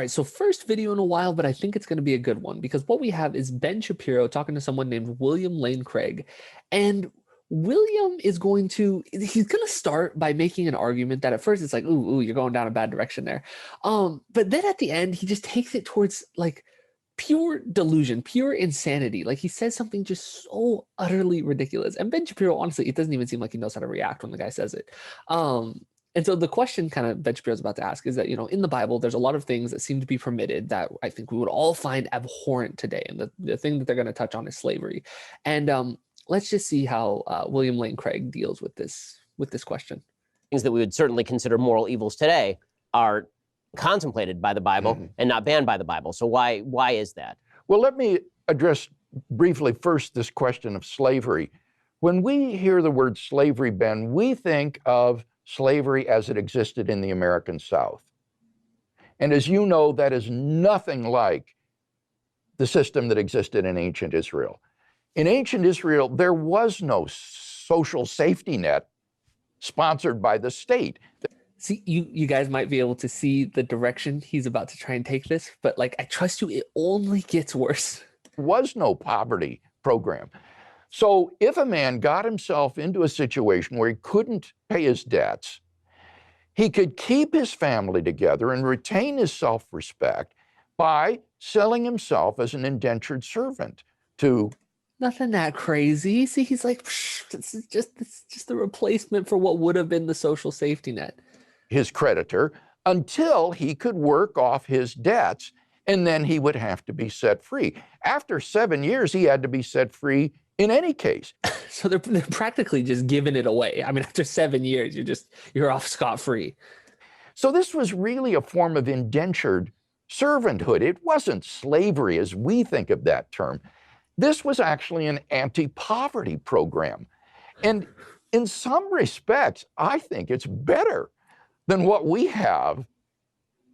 All right, so first video in a while, but I think it's going to be a good one because what we have is Ben Shapiro talking to someone named William Lane Craig. And William is he's going to start by making an argument that at first it's like, ooh, you're going down a bad direction there. But then at the end, he just takes it towards like pure delusion, pure insanity. Like he says something just so utterly ridiculous. And Ben Shapiro, honestly, it doesn't even seem like he knows how to react when the guy says it. And so the question kind of Ben Shapiro's about to ask is that, in the Bible, there's a lot of things that seem to be permitted that I think we would all find abhorrent today. And the thing that they're going to touch on is slavery. And let's just see how William Lane Craig deals with this question. Things that we would certainly consider moral evils today are contemplated by the Bible and not banned by the Bible. So why is that? Well, let me address briefly first this question of slavery. When we hear the word slavery, Ben, we think of slavery as it existed in the American South. And as you know, that is nothing like the system that existed in ancient Israel. In ancient Israel, there was no social safety net sponsored by the state. See, you guys might be able to see the direction he's about to try and take this, but like, I trust you, it only gets worse. There was no poverty program. So if a man got himself into a situation where he couldn't pay his debts, he could keep his family together and retain his self-respect by selling himself as an indentured servant to... Nothing that crazy. See, he's like, it's just the replacement for what would have been the social safety net. His creditor, until he could work off his debts, and then he would have to be set free. After 7 years, he had to be set free in any case. So they're practically just giving it away. I mean, after 7 years, you're off scot-free. So this was really a form of indentured servanthood. It wasn't slavery as we think of that term. This was actually an anti-poverty program. And in some respects, I think it's better than what we have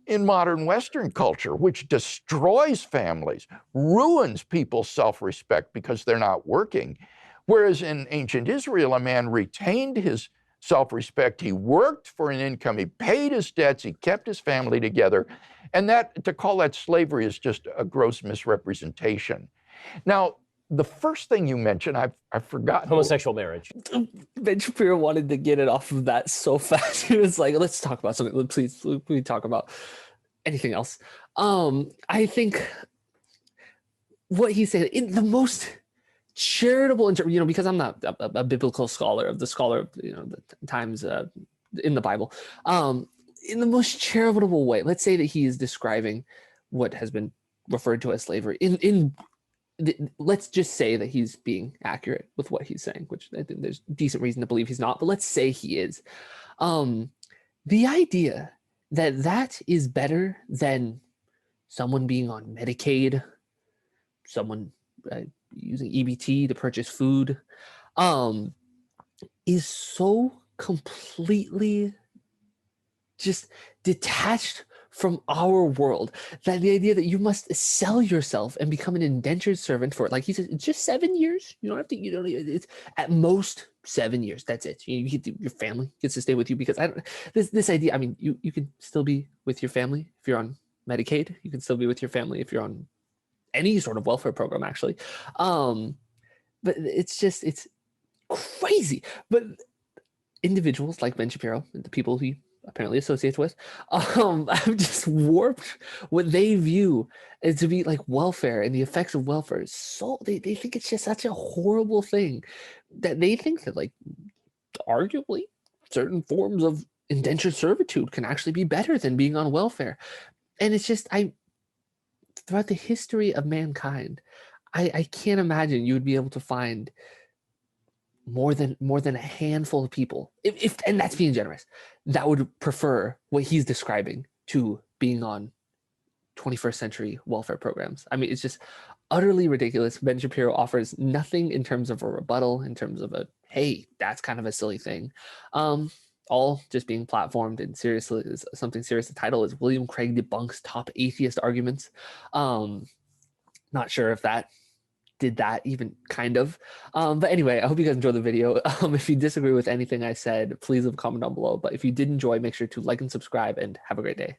in modern Western culture, which destroys families, ruins people's self-respect because they're not working. Whereas in ancient Israel, a man retained his self-respect, he worked for an income, he paid his debts, he kept his family together. And that, to call that slavery is just a gross misrepresentation. Now, the first thing you mentioned, I forgot. Homosexual marriage. Ben Shapiro wanted to get it off of that so fast. He was like, let's talk about something. Please talk about anything else. I think what he said in the most charitable, because I'm not a biblical scholar of the times in the Bible, in the most charitable way, let's say that he is describing what has been referred to as slavery let's just say that he's being accurate with what he's saying, which I think there's decent reason to believe he's not, but let's say he is. The idea that is better than someone being on Medicaid, someone using EBT to purchase food, is so completely just detached from our world, that the idea that you must sell yourself and become an indentured servant for, like he says, it's just 7 years. You don't have to, it's at most 7 years. That's it. Your family gets to stay with you, because this idea, I mean, you can still be with your family if you're on Medicaid. You can still be with your family if you're on any sort of welfare program, actually. But it's crazy. But individuals like Ben Shapiro, the people he apparently associates with, have just warped what they view as to be like welfare and the effects of welfare. So they think it's just such a horrible thing that they think that, like, arguably certain forms of indentured servitude can actually be better than being on welfare. And it's just, throughout the history of mankind, I can't imagine you would be able to find more than a handful of people, if and that's being generous, that would prefer what he's describing to being on 21st century welfare programs. I mean, it's just utterly ridiculous. Ben Shapiro offers nothing in terms of a rebuttal, in terms of a, hey, that's kind of a silly thing. All just being platformed in something serious. The title is William Craig Debunks Top Atheist Arguments. Not sure if that did that even, kind of. But anyway, I hope you guys enjoyed the video. If you disagree with anything I said, please leave a comment down below. But if you did enjoy, make sure to like and subscribe, and have a great day.